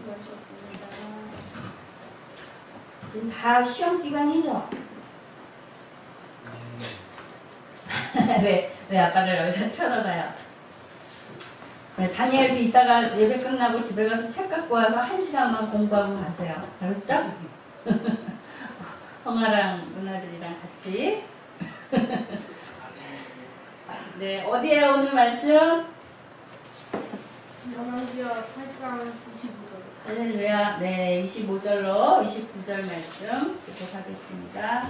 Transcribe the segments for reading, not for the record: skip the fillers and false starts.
수고하셨습니다. 다 시험 기간이죠? 왜 아빠를 쳐다봐요? 다니엘도 이따가 예배 끝나고 집에 가서 책 갖고 와서 1시간만 공부하고 가세요. 알았죠? 형아랑 누나들이랑 같이. 네, 어디에 오늘 말씀? 열왕기하 8장 25절. 할렐루야. 네, 25절로 29절 말씀 듣도록 하겠습니다.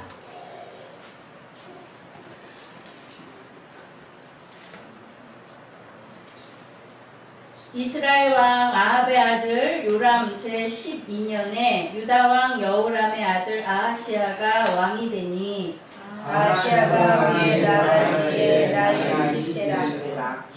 이스라엘 왕 아합의 아들 요람 제12년에 유다 왕 여호람의 아들 아하시아가 왕이 되니 아하시아가 그의 나라에 나이 60세라.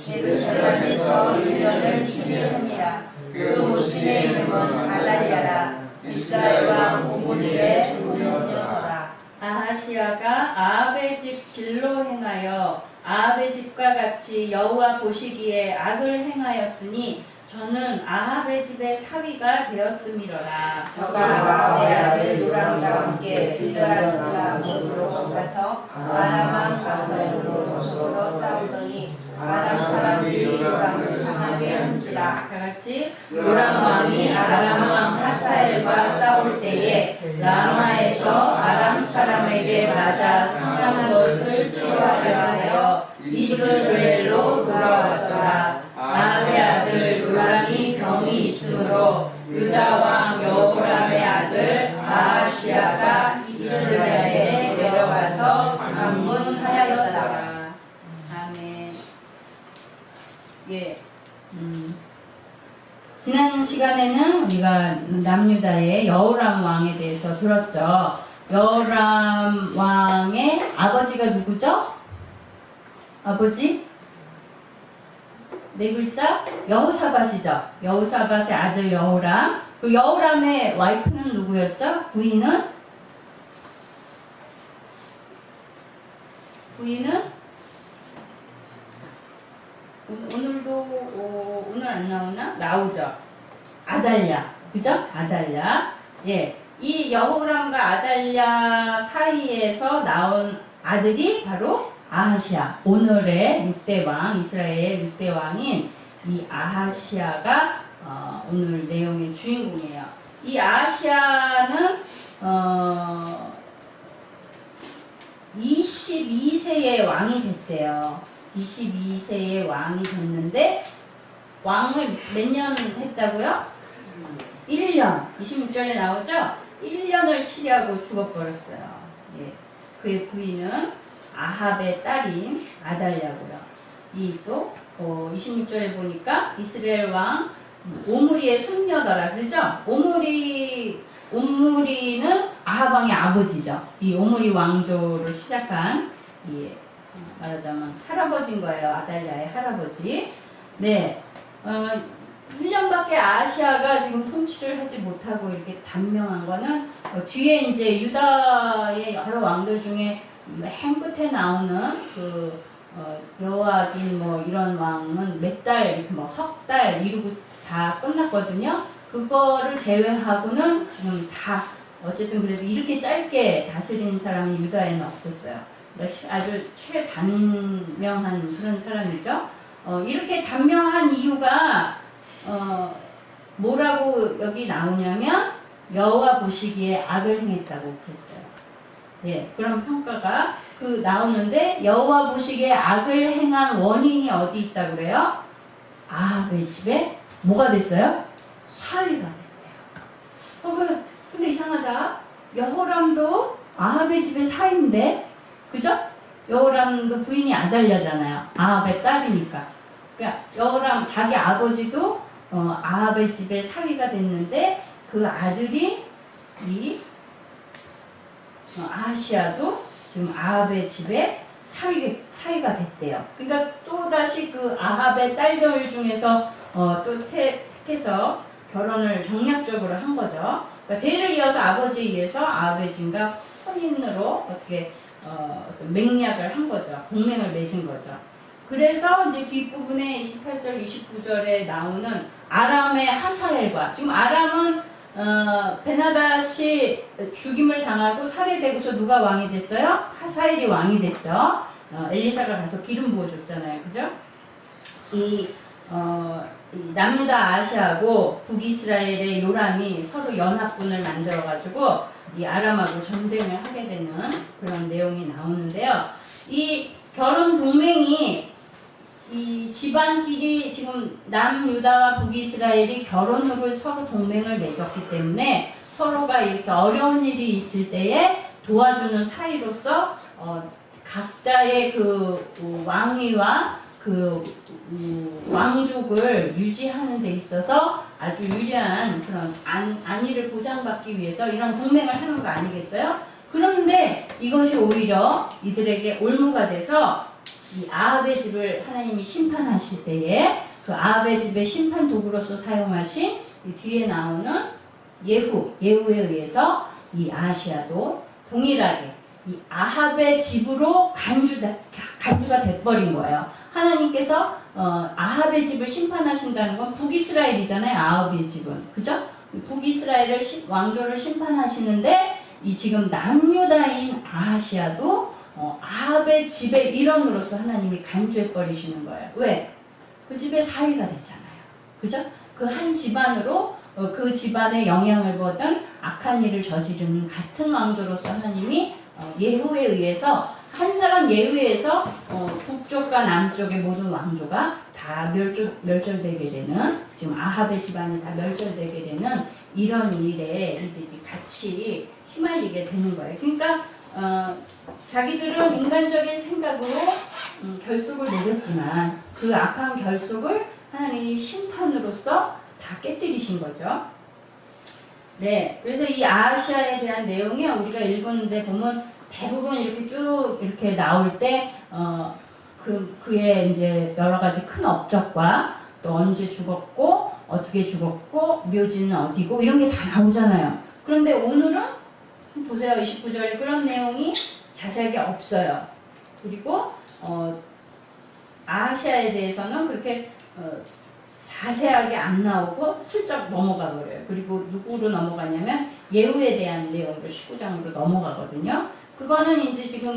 예루살렘에서 1년을 11년이라. 그 모친의 이름은 아달랴라. 이스라엘 왕 오므리의 소녀더라. 아하시아가 아합의 집 길로 행하여 아합의 집과 같이 여호와 보시기에 악을 행하였으니 저는 아합의 집의 사위가 되었음이로라. 저가 아합의 아들 요람과 함께 길르앗 곳으로 가서 아람 왕 하사엘로 더불어 싸우더니 아람 사람들이 요람을 강하게 한지라. 다같이 요람 왕이 아람 왕 하사엘과 싸울 때에 라마에서 아람 사람에게 맞아 상한 것을 치료하려 하여 이스라엘로 돌아왔더라. 아합의 아들 요람이 병이 있으므로 유다 왕 여호람의 아들 아하시아가 이스라엘에 내려가서 방문하였더라. 아멘. 예. 지난 시간에는 우리가 남유다의 여호람 왕에 대해서 들었죠. 여호람 왕의 아버지가 누구죠? 아버지? 네 글자? 여호사밧이죠. 여호사밧의 아들 여호람. 그 여호람의 와이프는 누구였죠? 부인은? 오늘도 오늘 안 나오나? 나오죠. 아달랴. 그죠? 아달랴. 예. 이 여호람과 아달랴 사이에서 나온 아들이 바로 아하시아. 오늘의 6대 왕, 이스라엘 6대 왕인 이 아하시아가 오늘 내용의 주인공이에요. 이 아하시아는 22세의 왕이 됐대요. 22세의 왕이 됐는데 왕을 몇 년 했다고요? 1년. 26절에 나오죠? 1년을 치려고 죽어버렸어요. 예. 그의 부인은 아합의 딸인 아달랴고요. 이 또 26절에 보니까 이스라엘 왕 오므리의 손녀더라. 그렇죠? 오므리는 아합 왕의 아버지죠. 이 오므리 왕조를 시작한 말하자면 할아버지인 거예요. 아달랴의 할아버지. 네. 1년밖에 아하시아가 지금 통치를 하지 못하고 이렇게 단명한 거는 뒤에 이제 유다의 여러 왕들 중에 맨 끝에 나오는 여호야긴 이런 왕은 몇 달 이렇게 석 달 이루고 다 끝났거든요. 그거를 제외하고는 지금 다 어쨌든 그래도 이렇게 짧게 다스린 사람이 유다에는 없었어요. 아주 최단명한 그런 사람이죠. 이렇게 단명한 이유가 뭐라고 여기 나오냐면 여호와 보시기에 악을 행했다고 그랬어요. 예, 그런 평가가 나오는데 여호와 보시기에 악을 행한 원인이 어디 있다고 그래요? 아합의 집에 뭐가 됐어요? 사위가 됐대요. 근데 이상하다. 여호람도 아합의 집의 사위인데, 그죠? 여호람도 부인이 아달랴잖아요. 아합의 딸이니까. 그러니까 여호람 자기 아버지도 아합의 집의 사위가 됐는데 그 아들이 이 아하시아도 지금 아합의 집에 사위가 됐대요. 그러니까 또 다시 그 아합의 딸들 중에서 또 택해서 결혼을 정략적으로 한 거죠. 그러니까 대를 이어서 아버지에 의해서 아합의 집과 혼인으로 어떻게 맹약을 한 거죠. 공맹을 맺은 거죠. 그래서 이제 뒷부분에 28절, 29절에 나오는 아람의 하사엘과 지금 아람은 베나닷이 죽임을 당하고 살해되고서 누가 왕이 됐어요? 하사엘이 왕이 됐죠. 엘리사가 가서 기름 부어줬잖아요. 그죠? 이 남유다 아시아하고 북이스라엘의 요람이 서로 연합군을 만들어가지고 이 아람하고 전쟁을 하게 되는 그런 내용이 나오는데요. 이 결혼 동맹이 이 집안끼리 지금 남유다와 북이스라엘이 결혼으로 서로 동맹을 맺었기 때문에 서로가 이렇게 어려운 일이 있을 때에 도와주는 사이로서 각자의 그 왕위와 그 왕족을 유지하는 데 있어서 아주 유리한 그런 안위를 보장받기 위해서 이런 동맹을 하는 거 아니겠어요? 그런데 이것이 오히려 이들에게 올무가 돼서 이 아합의 집을 하나님이 심판하실 때에 그 아합의 집의 심판 도구로서 사용하신 이 뒤에 나오는 예후에 의해서 이 아하시아도 동일하게 이 아합의 집으로 간주가 돼버린 거예요. 하나님께서 아합의 집을 심판하신다는 건 북이스라엘이잖아요. 아합의 집은. 그죠? 북이스라엘을 왕조를 심판하시는데 이 지금 남유다인 아하시아도 아합의 집의 일원으로서 하나님이 간주해버리시는 거예요. 왜? 그 집의 사위가 됐잖아요. 그죠? 그 한 집안으로 그 집안에 영향을 받은 악한 일을 저지르는 같은 왕조로서 하나님이 예후에 의해서 한 사람 예후에서 북쪽과 남쪽의 모든 왕조가 다 멸절되게 되는 지금 아합의 집안이 다 멸절되게 되는 이런 일에 이들이 같이 휘말리게 되는 거예요. 그러니까 자기들은 인간적인 생각으로 결속을 내렸지만 그 악한 결속을 하나님이 심판으로써 다 깨뜨리신 거죠. 네, 그래서 이 아하시아에 대한 내용이 우리가 읽었는데 보면 대부분 이렇게 쭉 이렇게 나올 때 그의 이제 여러 가지 큰 업적과 또 언제 죽었고 어떻게 죽었고 묘지는 어디고 이런 게 다 나오잖아요. 그런데 오늘은 보세요. 29절에 그런 내용이 자세하게 없어요. 그리고 아하시아에 대해서는 그렇게 자세하게 안 나오고 슬쩍 넘어가 버려요. 그리고 누구로 넘어가냐면 예후에 대한 내용으로 19장으로 넘어가거든요. 그거는 이제 지금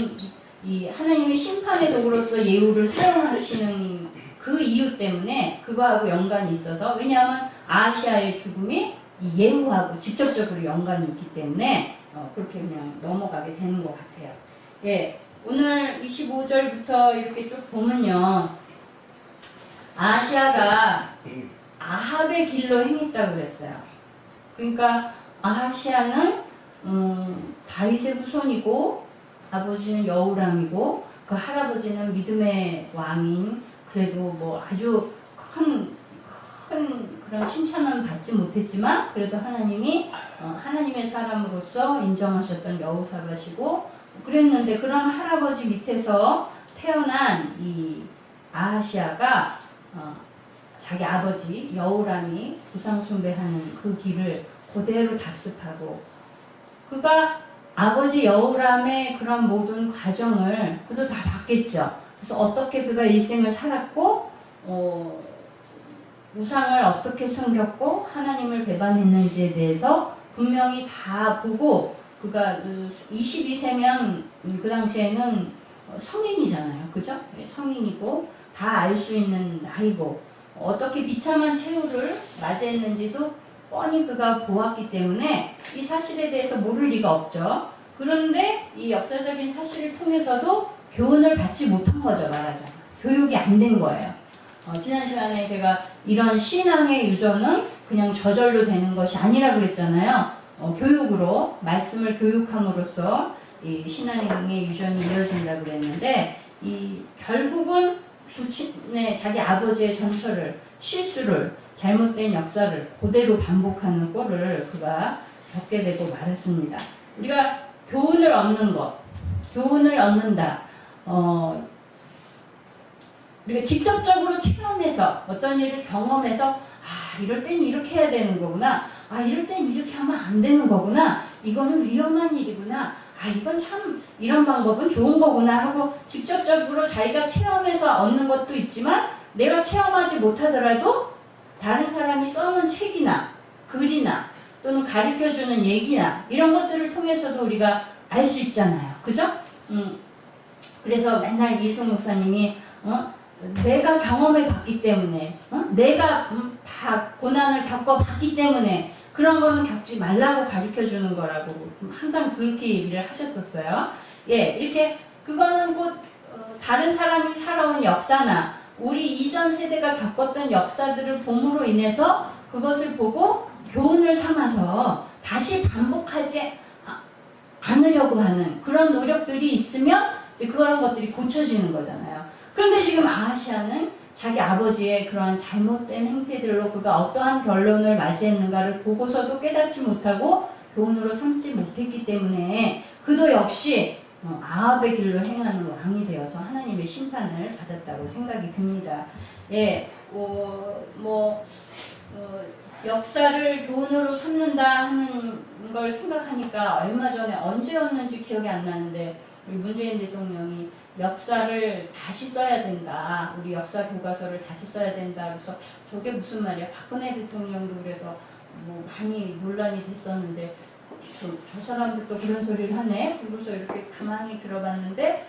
이 하나님의 심판의 도구로서 예후를 사용하시는 그 이유 때문에 그거하고 연관이 있어서, 왜냐하면 아하시아의 죽음이 이 예후하고 직접적으로 연관이 있기 때문에 그렇게 그냥 넘어가게 되는 것 같아요. 예, 오늘 25절부터 이렇게 쭉 보면요, 아하시아가 아합의 길로 행했다고 그랬어요. 그러니까 아하시아는 다윗의 후손이고 아버지는 여호람이고 그 할아버지는 믿음의 왕인, 그래도 뭐 아주 큰 그런 칭찬은 받지 못했지만 그래도 하나님이 하나님의 사람으로서 인정하셨던 여호사밧이고 그랬는데, 그런 할아버지 밑에서 태어난 이 아하시아가 자기 아버지 여호람이 우상 숭배하는 그 길을 그대로 답습하고, 그가 아버지 여호람의 그런 모든 과정을 그도 다 봤겠죠. 그래서 어떻게 그가 일생을 살았고 우상을 어떻게 섬겼고 하나님을 배반했는지에 대해서 분명히 다 보고, 그가 22세면 그 당시에는 성인이잖아요. 그죠? 성인이고 다 알 수 있는 나이고 어떻게 비참한 최후를 맞이했는지도 뻔히 그가 보았기 때문에 이 사실에 대해서 모를 리가 없죠. 그런데 이 역사적인 사실을 통해서도 교훈을 받지 못한 거죠. 말하자면 교육이 안 된 거예요. 지난 시간에 제가 이런 신앙의 유전은 그냥 저절로 되는 것이 아니라 그랬잖아요. 교육으로, 말씀을 교육함으로써 이 신앙의 유전이 이어진다고 그랬는데, 이 결국은 자기 아버지의 전철을, 실수를, 잘못된 역사를 그대로 반복하는 꼴을 그가 겪게 되고 말았습니다. 우리가 교훈을 얻는 것, 교훈을 얻는다. 우리가 직접적으로 체험해서 어떤 일을 경험해서 이럴 땐 이렇게 해야 되는 거구나, 이럴 땐 이렇게 하면 안 되는 거구나, 이거는 위험한 일이구나, 아 이건 참 이런 방법은 좋은 거구나 하고 직접적으로 자기가 체험해서 얻는 것도 있지만 내가 체험하지 못하더라도 다른 사람이 써놓은 책이나 글이나 또는 가르쳐주는 얘기나 이런 것들을 통해서도 우리가 알 수 있잖아요. 그죠? 그래서 맨날 이승 목사님이 내가 경험해 봤기 때문에 내가 다 고난을 겪어봤기 때문에 그런 거는 겪지 말라고 가르쳐주는 거라고 항상 그렇게 얘기를 하셨었어요. 예, 이렇게 그거는 곧 다른 사람이 살아온 역사나 우리 이전 세대가 겪었던 역사들을 봄으로 인해서 그것을 보고 교훈을 삼아서 다시 반복하지 않으려고 하는 그런 노력들이 있으면 이제 그런 것들이 고쳐지는 거잖아요. 그런데 지금 아하시아는 자기 아버지의 그런 잘못된 행태들로 그가 어떠한 결론을 맞이했는가를 보고서도 깨닫지 못하고 교훈으로 삼지 못했기 때문에 그도 역시 아합의 길로 행하는 왕이 되어서 하나님의 심판을 받았다고 생각이 듭니다. 예, 역사를 교훈으로 삼는다 하는 걸 생각하니까 얼마 전에 언제였는지 기억이 안 나는데 우리 문재인 대통령이 역사를 다시 써야 된다. 우리 역사 교과서를 다시 써야 된다. 그래서 저게 무슨 말이야. 박근혜 대통령도 그래서 뭐 많이 논란이 됐었는데 저 사람도 또 그런 소리를 하네. 그래서 이렇게 가만히 들어봤는데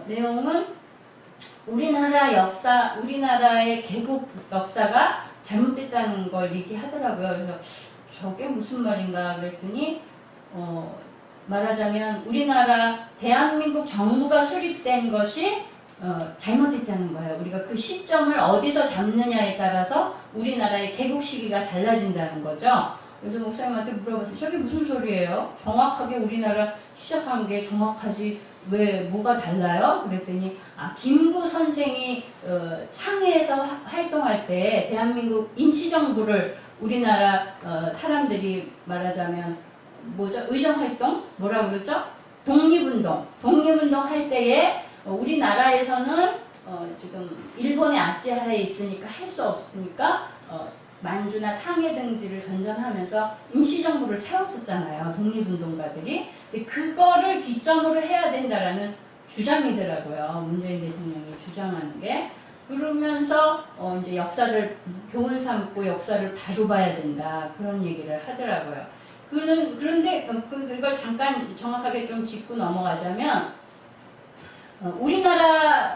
내용은 우리나라 역사, 우리나라의 개국 역사가 잘못됐다는 걸 얘기하더라고요. 그래서 저게 무슨 말인가 그랬더니 말하자면 우리나라 대한민국 정부가 수립된 것이 잘못했다는 거예요. 우리가 그 시점을 어디서 잡느냐에 따라서 우리나라의 개국 시기가 달라진다는 거죠. 그래서 목사님한테 물어봤어요. 저게 무슨 소리예요? 정확하게 우리나라 시작한 게 정확하지 왜 뭐가 달라요? 그랬더니 김구 선생이 상해에서 활동할 때 대한민국 임시정부를 우리나라 사람들이 말하자면 뭐죠? 의정활동? 뭐라 그러죠? 독립운동 할 때에 우리나라에서는 지금 일본의 압제하에 있으니까 할 수 없으니까 만주나 상해 등지를 전전하면서 임시정부를 세웠었잖아요. 독립운동가들이. 이제 그거를 기점으로 해야 된다라는 주장이더라고요. 문재인 대통령이 주장하는 게. 그러면서 이제 역사를 교훈 삼고 역사를 바로 봐야 된다. 그런 얘기를 하더라고요. 그런데 이걸 잠깐 정확하게 좀 짚고 넘어가자면 우리나라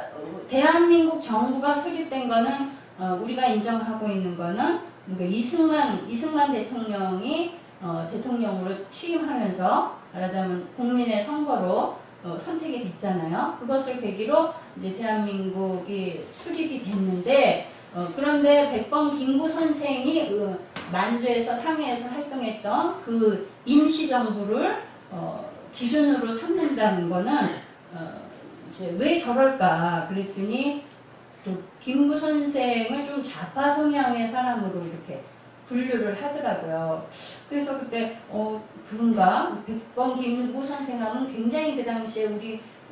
대한민국 정부가 수립된 거는 우리가 인정하고 있는 거는 이승만 대통령이 대통령으로 취임하면서 말하자면 국민의 선거로 선택이 됐잖아요. 그것을 계기로 이제 대한민국이 수립이 됐는데 그런데 백범 김구 선생이 만주에서 상해에서 활동했던 그 임시정부를 기준으로 삼는다는 거는 이제 왜 저럴까 그랬더니 또 김구 선생을 좀 좌파 성향의 사람으로 이렇게 분류를 하더라고요. 그래서 그때 그런가 백범 김구 선생하면 굉장히 그 당시에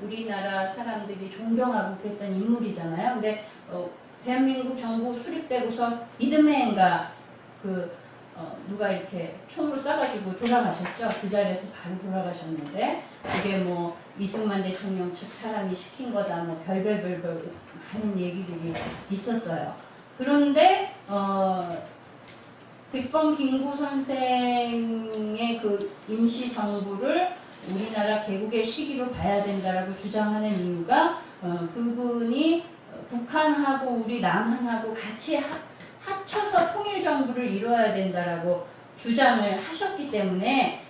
우리나라 사람들이 존경하고 그랬던 인물이잖아요. 근데 대한민국 정부 수립되고서 이듬해인가 누가 이렇게 총으로 쏴가지고 돌아가셨죠. 그 자리에서 바로 돌아가셨는데 그게 뭐 이승만 대통령 측 사람이 시킨 거다 뭐 별별 하는 얘기들이 있었어요. 그런데 백범 김구 선생의 그 임시정부를 우리나라 개국의 시기로 봐야 된다라고 주장하는 이유가 그분이 북한하고 우리 남한하고 같이 합쳐서 통일정부를 이루어야 된다라고 주장을 하셨기 때문에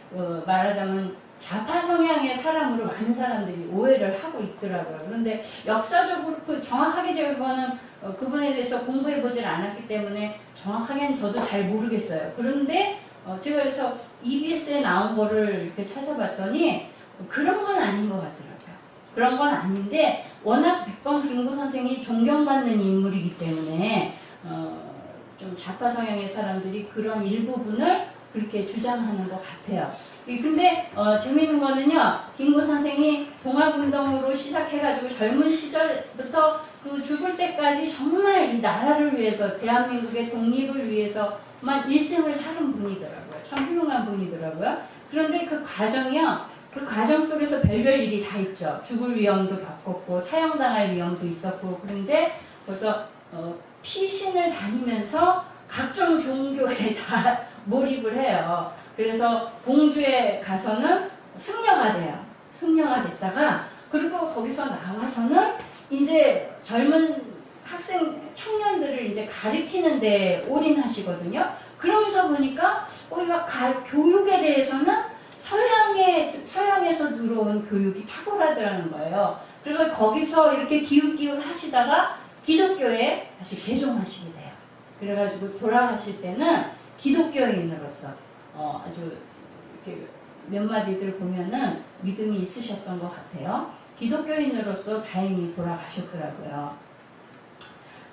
말하자면 좌파 성향의 사람으로 많은 사람들이 오해를 하고 있더라고요. 그런데 역사적으로 정확하게 제가 그분에 대해서 공부해보질 않았기 때문에 정확하게는 저도 잘 모르겠어요. 그런데 제가 그래서 EBS에 나온 거를 이렇게 찾아봤더니 그런 건 아닌 것 같더라고요. 그런 건 아닌데 워낙 백범 김구 선생이 존경받는 인물이기 때문에 좀 좌파 성향의 사람들이 그런 일부분을 그렇게 주장하는 것 같아요. 근데 재미있는 거는요. 김구 선생이 동학운동으로 시작해가지고 젊은 시절부터 그 죽을 때까지 정말 이 나라를 위해서 대한민국의 독립을 위해서만 일생을 사는 분이더라고요. 참 훌륭한 분이더라고요. 그런데 그 과정이요. 그 과정 속에서 별별 일이 다 있죠. 죽을 위험도 겪었고 사형당할 위험도 있었고 그런데 벌써 피신을 다니면서 각종 종교에 다 몰입을 해요. 그래서 공주에 가서는 승려가 돼요. 승려가 됐다가 그리고 거기서 나와서는 이제 젊은 학생 청년들을 이제 가르치는 데 올인하시거든요. 그러면서 보니까 우리가 교육에 대해서는 서양에서 들어온 교육이 탁월하더라는 거예요. 그리고 거기서 이렇게 기웃기웃 하시다가 기독교에 다시 개종하시게 돼요. 그래가지고 돌아가실 때는 기독교인으로서 아주 이렇게 몇 마디들 보면은 믿음이 있으셨던 것 같아요. 기독교인으로서 다행히 돌아가셨더라고요.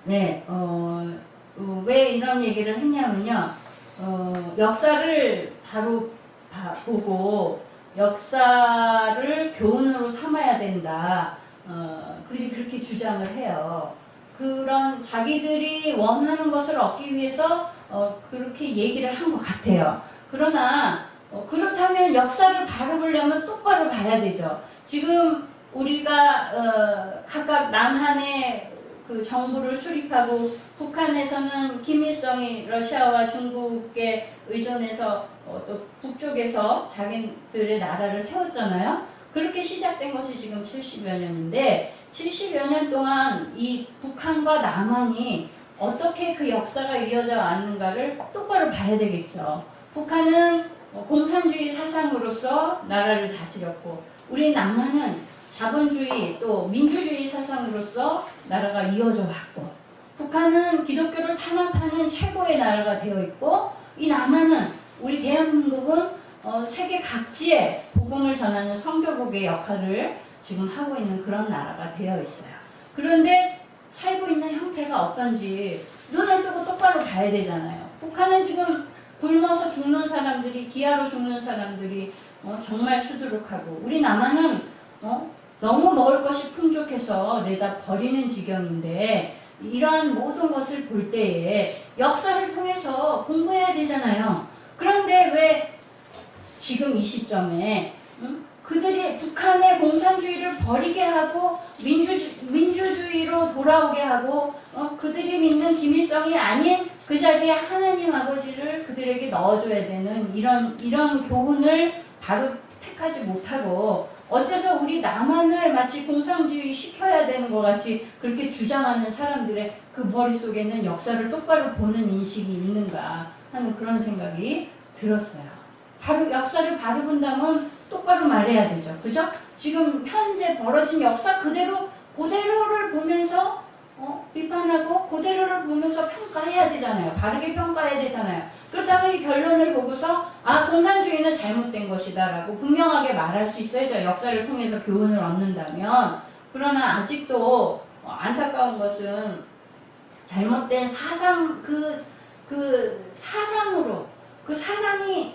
네, 왜 이런 얘기를 했냐면요. 역사를 바로 보고 역사를 교훈으로 삼아야 된다. 그렇게 주장을 해요. 그런 자기들이 원하는 것을 얻기 위해서 그렇게 얘기를 한 것 같아요. 그러나 그렇다면 역사를 바로 보려면 똑바로 봐야 되죠. 지금 우리가 각각 남한의 그 정부를 수립하고 북한에서는 김일성이 러시아와 중국에 의존해서 또 북쪽에서 자기들의 나라를 세웠잖아요. 그렇게 시작된 것이 지금 70여 년인데 70여 년 동안 이 북한과 남한이 어떻게 그 역사가 이어져 왔는가를 똑바로 봐야 되겠죠. 북한은 공산주의 사상으로서 나라를 다스렸고 우리 남한은 자본주의 또 민주주의 사상으로서 나라가 이어져 왔고 북한은 기독교를 탄압하는 최고의 나라가 되어 있고 이 남한은 우리 대한민국은 세계 각지에 복음을 전하는 선교국의 역할을 지금 하고 있는 그런 나라가 되어 있어요. 그런데 살고 있는 형태가 어떤지 눈을 뜨고 똑바로 봐야 되잖아요. 북한은 지금 굶어서 죽는 사람들이 기아로 죽는 사람들이 정말 수두룩하고 우리 남한은 너무 먹을 것이 풍족해서 내다 버리는 지경인데 이러한 모든 것을 볼 때에 역사를 통해서 공부해야 되잖아요. 그런데 왜 지금 이 시점에 그들이 북한의 공산주의를 버리게 하고 민주주의로 돌아오게 하고 그들이 믿는 김일성이 아닌 그 자리에 하나님 아버지를 그들에게 넣어줘야 되는 이런 교훈을 바로 택하지 못하고 어째서 우리 남한을 마치 공산주의 시켜야 되는 것 같이 그렇게 주장하는 사람들의 그 머릿속에는 역사를 똑바로 보는 인식이 있는가 하는 그런 생각이 들었어요. 바로 역사를 바로 본다면 똑바로 말해야 되죠. 그죠? 지금 현재 벌어진 역사 그대로를 보면서 비판하고 그대로를 보면서 평가해야 되잖아요. 바르게 평가해야 되잖아요. 그렇다면 이 결론을 보고서 공산주의는 잘못된 것이다 라고 분명하게 말할 수 있어야죠. 역사를 통해서 교훈을 얻는다면. 그러나 아직도 안타까운 것은 잘못된 사상 사상으로 그 사상이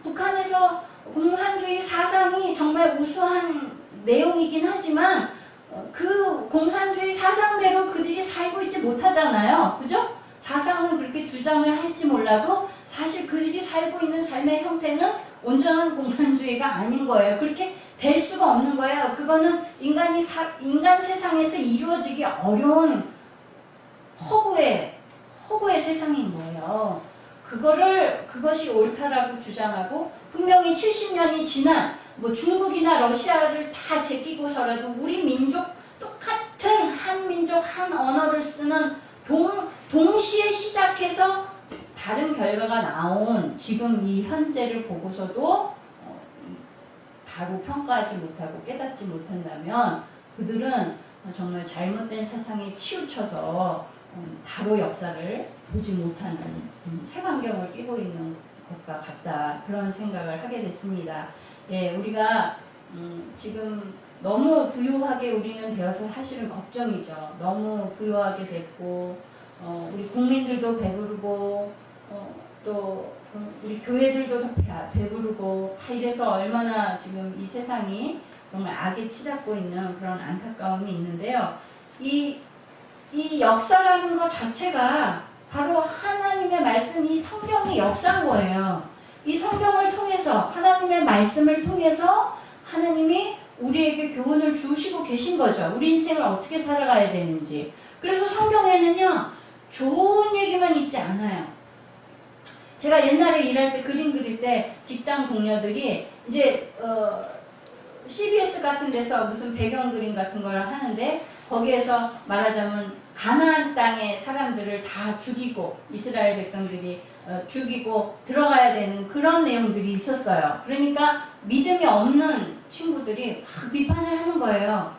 북한에서 공산주의 사상이 정말 우수한 내용이긴 하지만 그 공산주의 사상대로 그들이 살고 있지 못하잖아요. 그죠? 사상은 그렇게 주장을 할지 몰라도 사실 그들이 살고 있는 삶의 형태는 온전한 공산주의가 아닌 거예요. 그렇게 될 수가 없는 거예요. 그거는 인간 세상에서 이루어지기 어려운 허구의 세상인 거예요. 그것이 옳다라고 주장하고 분명히 70년이 지난 중국이나 러시아를 다 제끼고서라도 우리 민족 똑같은 한 민족 한 언어를 쓰는 동시에 시작해서 다른 결과가 나온 지금 이 현재를 보고서도 바로 평가하지 못하고 깨닫지 못한다면 그들은 정말 잘못된 사상에 치우쳐서 바로 역사를 보지 못하는 색안경을 끼고 있는 것과 같다. 그런 생각을 하게 됐습니다. 예, 우리가 지금 너무 부유하게 우리는 되어서 사실은 걱정이죠. 너무 부유하게 됐고 우리 국민들도 배부르고 또 우리 교회들도 더 배부르고 다 이래서 얼마나 지금 이 세상이 정말 악에 치닫고 있는 그런 안타까움이 있는데요. 이 역사라는 것 자체가 바로 하나님의 말씀, 이 성경의 역사인 거예요. 이 성경을 통해서 하나님의 말씀을 통해서 하나님이 우리에게 교훈을 주시고 계신 거죠. 우리 인생을 어떻게 살아가야 되는지. 그래서 성경에는요, 좋은 얘기만 있지 않아요. 제가 옛날에 일할 때 그림 그릴 때 직장 동료들이 이제 CBS 같은 데서 무슨 배경 그림 같은 걸 하는데 거기에서 말하자면 가나안 땅의 사람들을 다 죽이고 이스라엘 백성들이 죽이고 들어가야 되는 그런 내용들이 있었어요. 그러니까 믿음이 없는 친구들이 막 비판을 하는 거예요.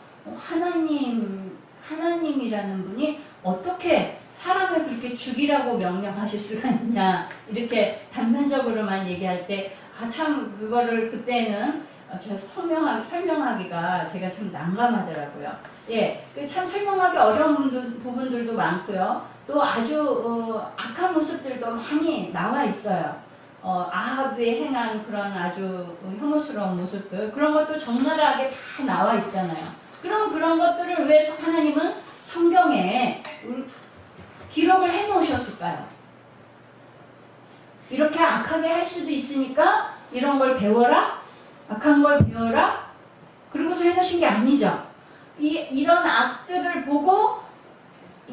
하나님이라는 분이 어떻게 사람을 그렇게 죽이라고 명령하실 수가 있냐, 이렇게 단편적으로만 얘기할 때 참 그거를 그때는 제가 설명하기가 제가 참 난감하더라고요. 예, 참 설명하기 어려운 부분들도 많고요. 또 아주 악한 모습들도 많이 나와 있어요. 아합이 행한 그런 아주 혐오스러운 모습들, 그런 것도 적나라하게 다 나와 있잖아요. 그럼 그런 것들을 왜 하나님은 성경에 기록을 해 놓으셨을까요? 이렇게 악하게 할 수도 있으니까 이런 걸 배워라? 악한 걸 배워라? 그러고서 해 놓으신 게 아니죠. 이런 악들을 보고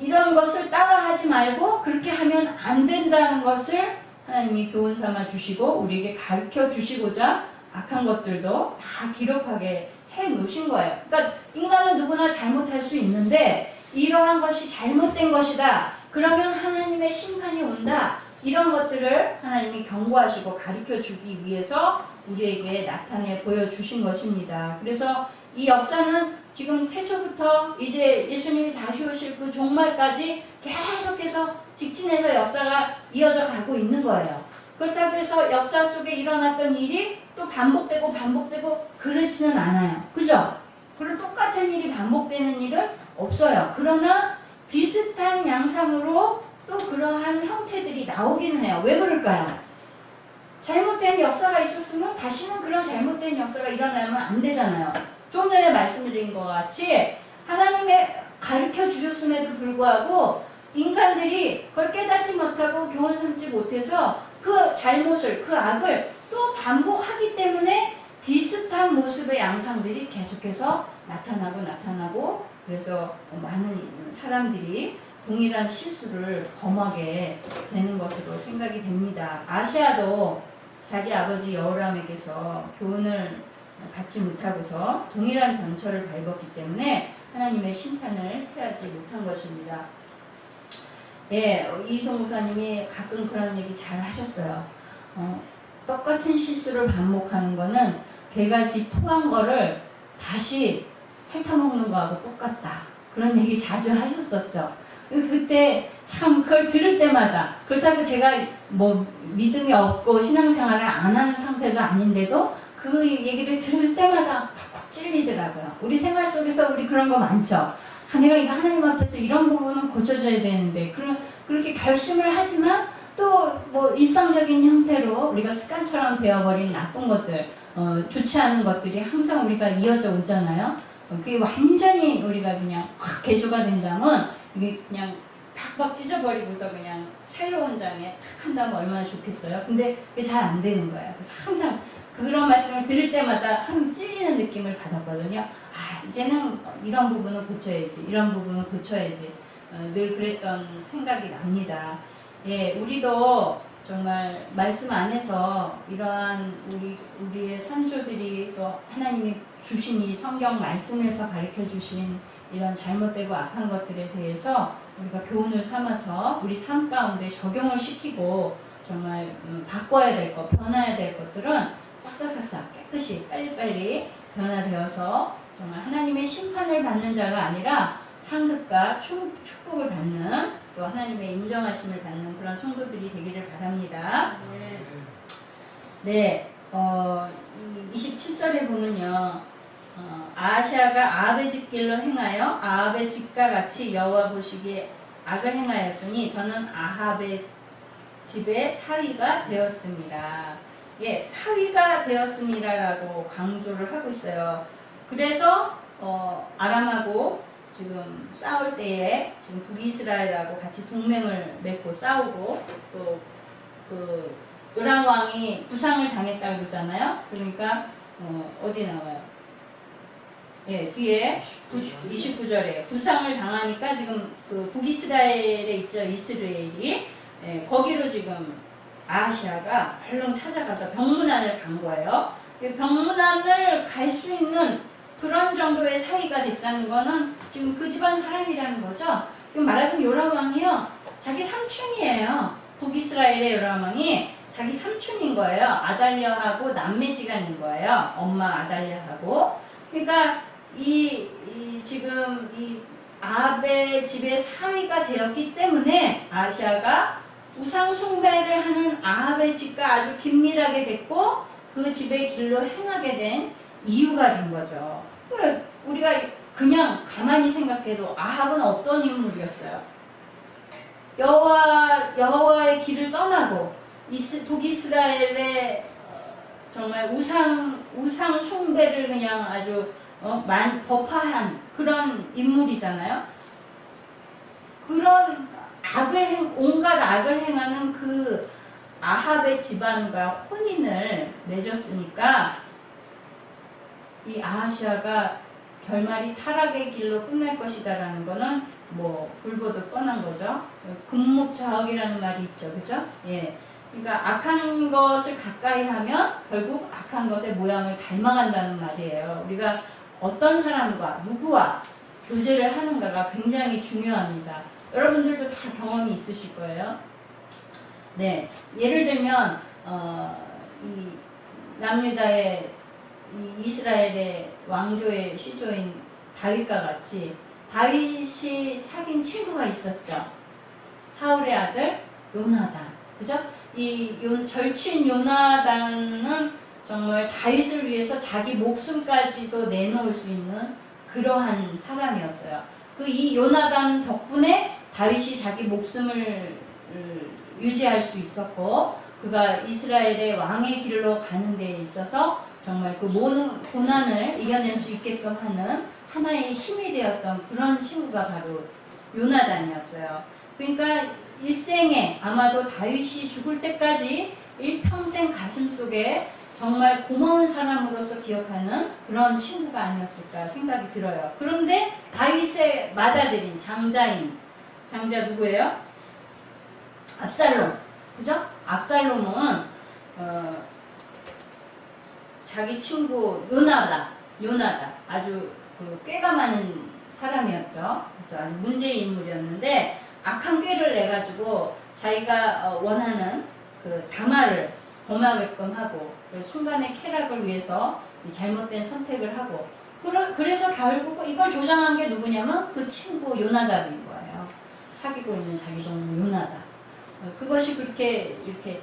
이런 것을 따라하지 말고 그렇게 하면 안 된다는 것을 하나님이 교훈 삼아 주시고 우리에게 가르쳐 주시고자 악한 것들도 다 기록하게 해 놓으신 거예요. 그러니까 인간은 누구나 잘못할 수 있는데 이러한 것이 잘못된 것이다. 그러면 하나님의 심판이 온다. 이런 것들을 하나님이 경고하시고 가르쳐 주기 위해서 우리에게 나타내 보여주신 것입니다. 그래서 이 역사는 지금 태초부터 이제 예수님이 다시 오실 그 종말까지 계속해서 직진해서 역사가 이어져 가고 있는 거예요. 그렇다고 해서 역사 속에 일어났던 일이 또 반복되고 그렇지는 않아요. 그죠? 그리고 똑같은 일이 반복되는 일은 없어요. 그러나 비슷한 양상으로 또 그러한 형태들이 나오기는 해요. 왜 그럴까요? 잘못된 역사가 있었으면 다시는 그런 잘못된 역사가 일어나면 안 되잖아요. 좀 전에 말씀드린 것 같이 하나님의 가르쳐 주셨음에도 불구하고 인간들이 그걸 깨닫지 못하고 교훈 삼지 못해서 그 잘못을, 그 악을 또 반복하기 때문에 비슷한 모습의 양상들이 계속해서 나타나고 그래서 많은 사람들이 동일한 실수를 범하게 되는 것으로 생각이 됩니다. 아시아도 자기 아버지 여호람에게서 교훈을 받지 못하고서 동일한 전철을 밟았기 때문에 하나님의 심판을 피하지 못한 것입니다. 예, 이송 목사님이 가끔 그런 얘기 잘 하셨어요. 똑같은 실수를 반복하는 거는 개가지 토한 거를 다시 핥아먹는 거하고 똑같다. 그런 얘기 자주 하셨었죠. 그때 참 그걸 들을 때마다, 그렇다고 제가 뭐 믿음이 없고 신앙생활을 안 하는 상태도 아닌데도 그 얘기를 들을 때마다 푹푹 찔리더라고요. 우리 생활 속에서 우리 그런 거 많죠. 내가 이거 하나님 앞에서 이런 부분은 고쳐져야 되는데 그렇게 결심을 하지만 또 뭐 일상적인 형태로 우리가 습관처럼 되어버린 나쁜 것들, 좋지 않은 것들이 항상 우리가 이어져 오잖아요. 그게 완전히 우리가 그냥 확 개조가 된다면 이게 그냥 팍팍 찢어버리고서 그냥 새로운 장에 탁 한다면 얼마나 좋겠어요. 근데 그게 잘 안 되는 거예요. 그래서 항상 그런 말씀을 들을 때마다 한 찔리는 느낌을 받았거든요. 이제는 이런 부분은 고쳐야지, 이런 부분은 고쳐야지. 늘 그랬던 생각이 납니다. 예, 우리도 정말 말씀 안에서 이러한 우리의 선조들이 또 하나님이 주신 이 성경 말씀에서 가르쳐 주신 이런 잘못되고 악한 것들에 대해서 우리가 교훈을 삼아서 우리 삶 가운데 적용을 시키고 정말 바꿔야 될 것, 변화해야 될 것들은 싹싹싹싹 깨끗이 빨리빨리 변화되어서 정말 하나님의 심판을 받는 자가 아니라 상급과 축복을 받는, 또 하나님의 인정하심을 받는 그런 성도들이 되기를 바랍니다. 네, 27절에 보면요. 아하시아가 아합의 집길로 행하여 아합의 집과 같이 여호와 보시기에 악을 행하였으니 저는 아합의 집의 사위가 되었습니다. 예, 사위가 되었습니다라고 강조를 하고 있어요. 그래서 아람하고 지금 싸울 때에 지금 북이스라엘하고 같이 동맹을 맺고 싸우고 또 그 요람 왕이 부상을 당했다고 그러잖아요. 그러니까 어디 나와요? 예, 뒤에 29절에 부상을 당하니까 지금 그 북이스라엘에 있죠. 이스라엘이 예, 거기로 지금 아하시아가 얼른 찾아가서 병문안을 간 거예요. 병문안을 갈 수 있는 그런 정도의 사이가 됐다는 거는 지금 그 집안 사람이라는 거죠. 지금 말하자면 요람 왕이요, 자기 삼촌이에요. 북이스라엘의 요람 왕이 자기 삼촌인 거예요. 아달랴하고 남매지간인 거예요. 엄마 아달랴하고. 그러니까 지금 이 아합의 집의 사위가 되었기 때문에 아하시아가 우상 숭배를 하는 아합의 집과 아주 긴밀하게 됐고 그 집의 길로 행하게 된 이유가 된 거죠. 우리가 그냥 가만히 생각해도 아합은 어떤 인물이었어요? 여호와의 길을 떠나고 북이스라엘의 정말 우상 숭배를 그냥 아주 법화한 그런 인물이잖아요. 그런 온갖 악을 행하는 그 아합의 집안과 혼인을 맺었으니까 이 아하시아가 결말이 타락의 길로 끝날 것이다라는 거는 뭐 불보듯 뻔한 거죠. 금묵자억이라는 말이 있죠, 그죠? 예. 그러니까 악한 것을 가까이 하면 결국 악한 것의 모양을 닮아간다는 말이에요. 우리가 어떤 사람과 누구와 교제를 하는가가 굉장히 중요합니다. 여러분들도 다 경험이 있으실 거예요. 네, 예를 들면 이 남유다의 이 이스라엘의 왕조의 시조인 다윗과 같이 다윗이 사귄 친구가 있었죠. 사울의 아들 요나단, 그죠? 이 절친 요나단은 정말 다윗을 위해서 자기 목숨까지도 내놓을 수 있는 그러한 사람이었어요. 이 요나단 덕분에 다윗이 자기 목숨을 유지할 수 있었고, 그가 이스라엘의 왕의 길로 가는 데 있어서 정말 그 모든 고난을 이겨낼 수 있게끔 하는 하나의 힘이 되었던 그런 친구가 바로 요나단이었어요. 그러니까 일생에 아마도 다윗이 죽을 때까지 일평생 가슴속에 정말 고마운 사람으로서 기억하는 그런 친구가 아니었을까 생각이 들어요. 그런데 다윗의 맏아들인 장자 누구예요? 압살롬. 그죠? 압살롬은 자기 친구 요나다 아주 꾀가 많은 사람이었죠. 그래서 아주 문제의 인물이었는데 악한 꾀를 내가지고 자기가 원하는 그 다말을 범하게끔 하고 순간의 쾌락을 위해서 잘못된 선택을 하고 그래서 결국 이걸 조장한 게 누구냐면 그 친구 요나답인 거예요. 사귀고 있는 자기 동무 요나답. 그것이 그렇게 이렇게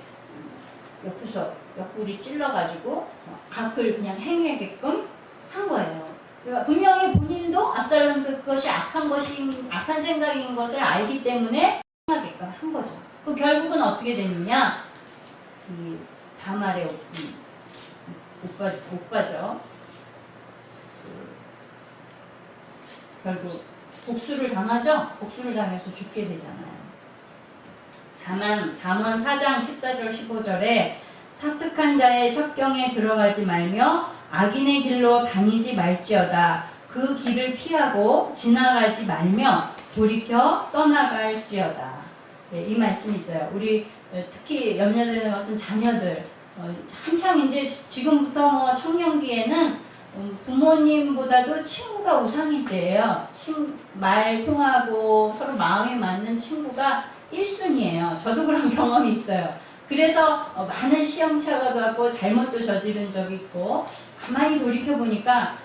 옆에서 옆구리 찔러가지고 악을 그냥 행하게끔 한 거예요. 그러니까 분명히 본인도 압살롬도 그것이 악한 생각인 것을 알기 때문에 행하게끔 한 거죠. 그 결국은 어떻게 됐느냐? 이 다말의 오빠죠. 결국 복수를 당하죠. 복수를 당해서 죽게 되잖아요. 잠언 4장 14절 15절에 사특한 자의 첩경에 들어가지 말며 악인의 길로 다니지 말지어다. 그 길을 피하고 지나가지 말며 돌이켜 떠나갈지어다. 네, 이 말씀이 있어요. 우리 특히 염려되는 것은 자녀들. 한창 이제 지금부터 뭐 청년기에는 부모님보다도 친구가 우상이 돼요. 말 통하고 서로 마음이 맞는 친구가 1순위예요. 저도 그런 경험이 있어요. 그래서 많은 시험차가 가고 잘못도 저지른 적이 있고 가만히 돌이켜보니까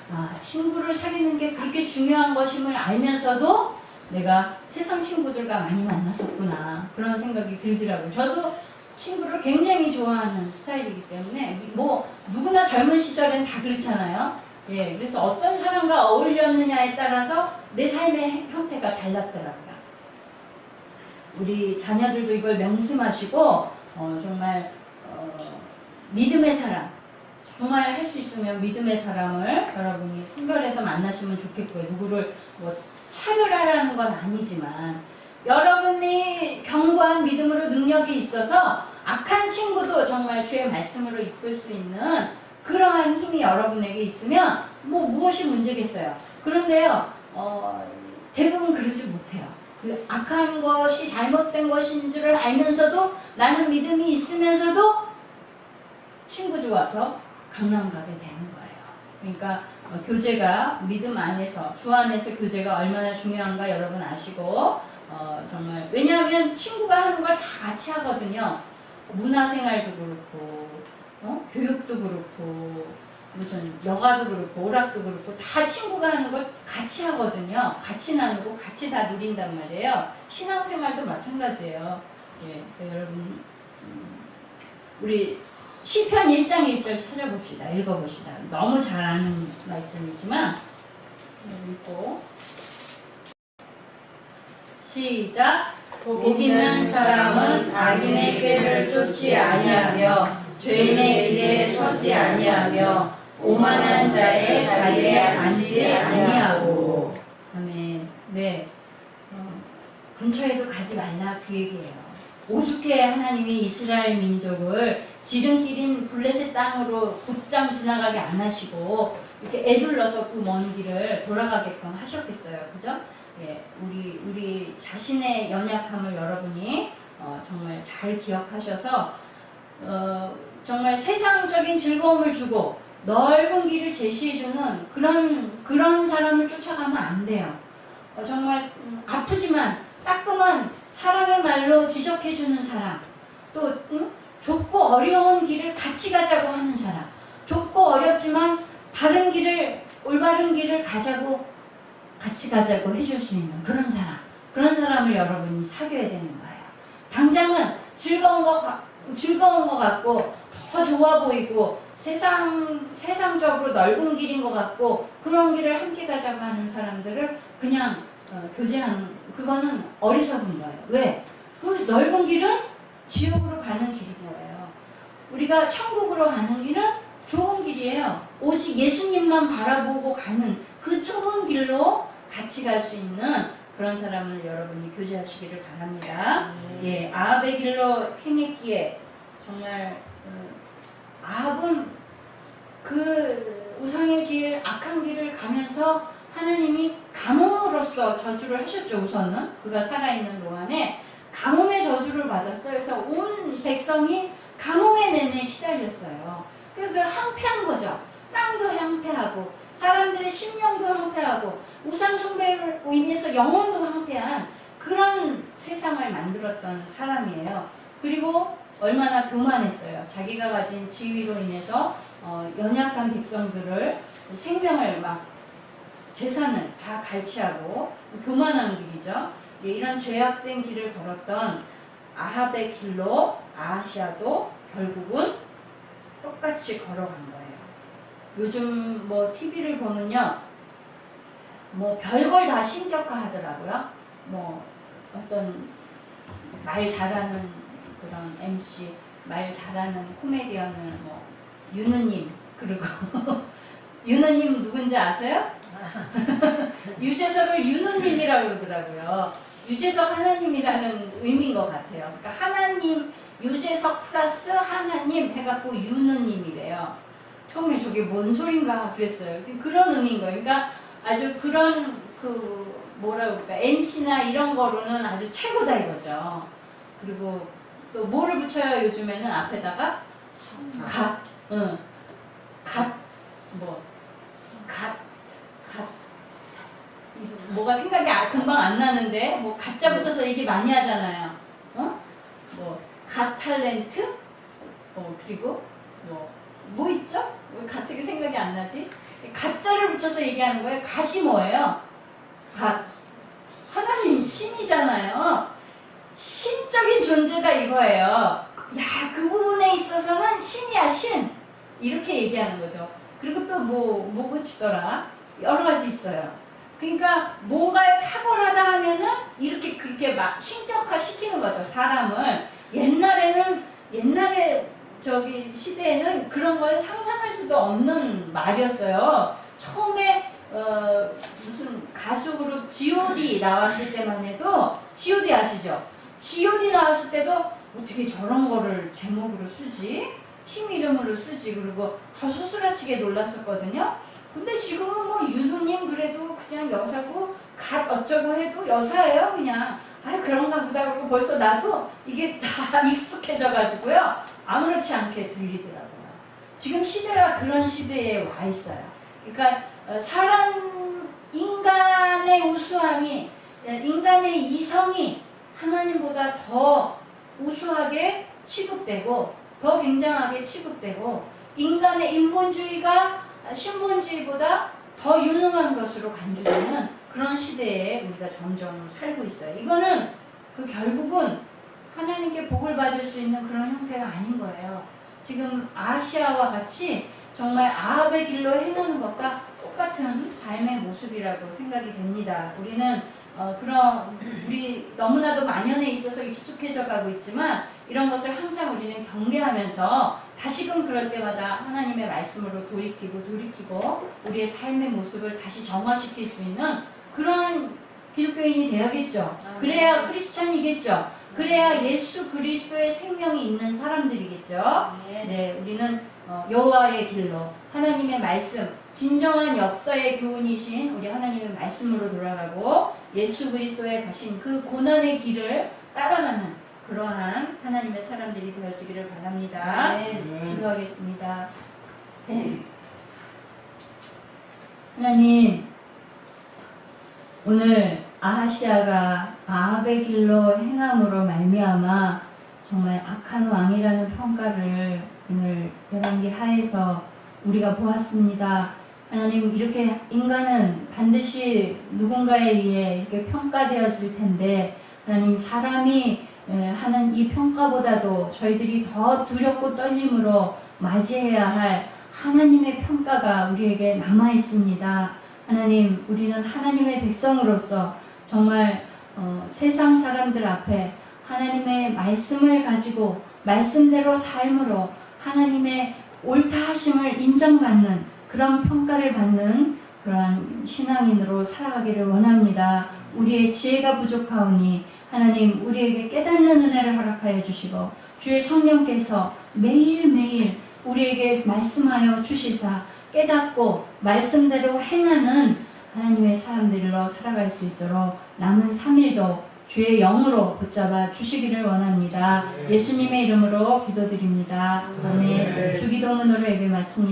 친구를 사귀는 게 그렇게 중요한 것임을 알면서도 내가 세상 친구들과 많이 만났었구나 그런 생각이 들더라고요. 저도 친구를 굉장히 좋아하는 스타일이기 때문에 뭐 누구나 젊은 시절엔 다 그렇잖아요. 예, 그래서 어떤 사람과 어울렸느냐에 따라서 내 삶의 형태가 달랐더라고요. 우리 자녀들도 이걸 명심하시고 정말 믿음의 사람, 정말 할 수 있으면 믿음의 사람을 여러분이 선별해서 만나시면 좋겠고요. 누구를 뭐 차별하라는 건 아니지만 여러분이 견고한 믿음으로 능력이 있어서 악한 친구도 정말 주의 말씀으로 이끌 수 있는 그러한 힘이 여러분에게 있으면 뭐 무엇이 문제겠어요. 그런데요, 대부분 그러지 못해요. 그 악한 것이 잘못된 것인 줄을 알면서도 나는 믿음이 있으면서도 친구 좋아서 강남 가게 되는 거예요. 그러니까 교제가 믿음 안에서 주 안에서 교제가 얼마나 중요한가 여러분 아시고 정말 왜냐하면 친구가 하는 걸 다 같이 하거든요. 문화생활도 그렇고 교육도 그렇고 무슨 여가도 그렇고 오락도 그렇고 다 친구가 하는 걸 같이 하거든요. 같이 나누고 같이 다 누린단 말이에요. 신앙생활도 마찬가지예요. 예, 여러분 우리 시편 1장 1절 찾아봅시다. 읽어봅시다. 너무 잘 아는 말씀이지만 읽고 시작. 복 있는 사람은 악인의 꾀를 쫓지 아니하며 죄인의 길에 서지 아니하며 오만한 자의 자리에 앉지 아니하고. 아멘. 네. 근처에도 가지 말라 그 얘기예요. 오죽해 하나님이 이스라엘 민족을 지름길인 블레셋 땅으로 곧장 지나가게 안 하시고 이렇게 애둘러서 그 먼 길을 돌아가게끔 하셨겠어요. 그죠? 예, 우리 자신의 연약함을 여러분이 정말 잘 기억하셔서 정말 세상적인 즐거움을 주고 넓은 길을 제시해주는 그런 사람을 쫓아가면 안 돼요. 정말 아프지만 따끔한 사랑의 말로 지적해주는 사람, 또 좁고 어려운 길을 같이 가자고 하는 사람, 좁고 어렵지만 바른 길을 올바른 길을 같이 가자고 해줄 수 있는 그런 사람을 여러분이 사귀어야 되는 거예요. 당장은 즐거운 것 같고 더 좋아 보이고 세상적으로 넓은 길인 것 같고 그런 길을 함께 가자고 하는 사람들을 그냥 교제하는 그거는 어리석은 거예요. 왜? 그 넓은 길은 지옥으로 가는 길인 거예요. 우리가 천국으로 가는 길은 좋은 길이에요. 오직 예수님만 바라보고 가는 그 좁은 길로 같이 갈 수 있는 그런 사람을 여러분이 교제하시기를 바랍니다. 예, 아합의 길로 행했기에 정말 아합은 그 우상의 길, 악한 길을 가면서 하나님이 가뭄으로써 저주를 하셨죠. 우선은 그가 살아있는 동안에 가뭄의 저주를 받았어요. 그래서 온 백성이 가뭄에 내내 시달렸어요. 그 황폐한 거죠. 땅도 황폐하고 사람들의 심령도 황폐하고 우상 숭배로 인해서 영혼도 황폐한 그런 세상을 만들었던 사람이에요. 그리고 얼마나 교만했어요. 자기가 가진 지위로 인해서 연약한 백성들을 생명을 막 재산을 다 갈취하고 교만한 길이죠. 예, 이런 죄악된 길을 걸었던 아합의 길로 아하시아도 결국은 똑같이 걸어간 거예요. 요즘 뭐 TV를 보면요, 뭐 별걸 다 신격화 하더라고요. 뭐 어떤 말 잘하는 그런 MC, 말 잘하는 코미디언을 뭐 윤우님, 그리고 윤우님 누군지 아세요? 유재석을 윤우님이라고 그러더라고요. 유재석 하나님이라는 의미인 것 같아요. 그러니까 하나님, 유재석 플러스 하나님 해갖고 윤우님이래요. 처음에 저게 뭔 소린가 그랬어요. 그런 의미인 거예요. 그러니까 아주 그런 뭐라 그럴까, MC나 이런 거로는 아주 최고다 이거죠. 그리고 또 뭐를 붙여요 요즘에는 앞에다가? 뭐가 생각이 금방 안 나는데 뭐 가짜 붙여서 얘기 많이 하잖아요. 뭐 갓탤런트, 그리고 뭐 있죠? 왜 갑자기 생각이 안 나지? 가짜를 붙여서 얘기하는 거예요. 갓이 뭐예요? 갓. 하나님 신이잖아요. 신적인 존재다 이거예요. 야, 그 부분에 있어서는 신이야 신. 이렇게 얘기하는 거죠. 그리고 또 뭐 붙이더라? 여러 가지 있어요. 그러니까 뭔가에 탁월하다 하면은 그렇게 막 신격화 시키는 거죠. 사람을. 옛날에 저기 시대에는 그런 걸 상상할 수도 없는 말이었어요. 처음에 무슨 가수 그룹 G.O.D 나왔을 때만 해도 G.O.D 아시죠? G.O.D 나왔을 때도 어떻게 저런 거를 제목으로 쓰지? 팀 이름으로 쓰지? 그리고 소스라치게 놀랐었거든요. 근데 지금은 뭐 유두님 그래도 그냥 여사고 갓 어쩌고 해도 여사예요 그냥. 그런가 보다 그러고 벌써 나도 이게 다 익숙해져 가지고요. 아무렇지 않게 들리더라고요. 지금 시대가 그런 시대에 와 있어요. 그러니까 인간의 우수함이, 인간의 이성이 하나님보다 더 우수하게 취급되고 더 굉장하게 취급되고 인간의 인본주의가 신본주의보다 더 유능한 것으로 간주되는 그런 시대에 우리가 점점 살고 있어요. 이거는 결국은 하나님께 복을 받을 수 있는 그런 형태가 아닌 거예요. 지금 아시아와 같이 정말 아합의 길로 행하는 것과 똑같은 삶의 모습이라고 생각이 됩니다. 우리는 우리 너무나도 만연에 있어서 익숙해져 가고 있지만 이런 것을 항상 우리는 경계하면서 다시금 그럴 때마다 하나님의 말씀으로 돌이키고 우리의 삶의 모습을 다시 정화시킬 수 있는 그러한 기독교인이 되어야겠죠. 그래야 크리스찬이겠죠. 그래야 예수 그리스도의 생명이 있는 사람들이겠죠. 네, 우리는 여호와의 길로 하나님의 말씀, 진정한 역사의 교훈이신 우리 하나님의 말씀으로 돌아가고 예수 그리스도에 가신 그 고난의 길을 따라가는 그러한 하나님의 사람들이 되어지기를 바랍니다. 기도하겠습니다. 하나님, 오늘 아하시아가 아합의 길로 행함으로 말미암아 정말 악한 왕이라는 평가를 오늘 열왕기 하에서 우리가 보았습니다. 하나님, 이렇게 인간은 반드시 누군가에 의해 이렇게 평가되었을 텐데 하나님, 사람이 하는 이 평가보다도 저희들이 더 두렵고 떨림으로 맞이해야 할 하나님의 평가가 우리에게 남아 있습니다. 하나님, 우리는 하나님의 백성으로서 정말 세상 사람들 앞에 하나님의 말씀을 가지고 말씀대로 삶으로 하나님의 옳다 하심을 인정받는 그런 평가를 받는 그러한 신앙인으로 살아가기를 원합니다. 우리의 지혜가 부족하오니 하나님, 우리에게 깨닫는 은혜를 허락하여 주시고 주의 성령께서 매일매일 우리에게 말씀하여 주시사 깨닫고 말씀대로 행하는 하나님의 사람들로 살아갈 수 있도록 남은 3일도 주의 영으로 붙잡아 주시기를 원합니다. 예수님의 이름으로 기도드립니다. 아멘. 주기도문으로 예배 마칩니다.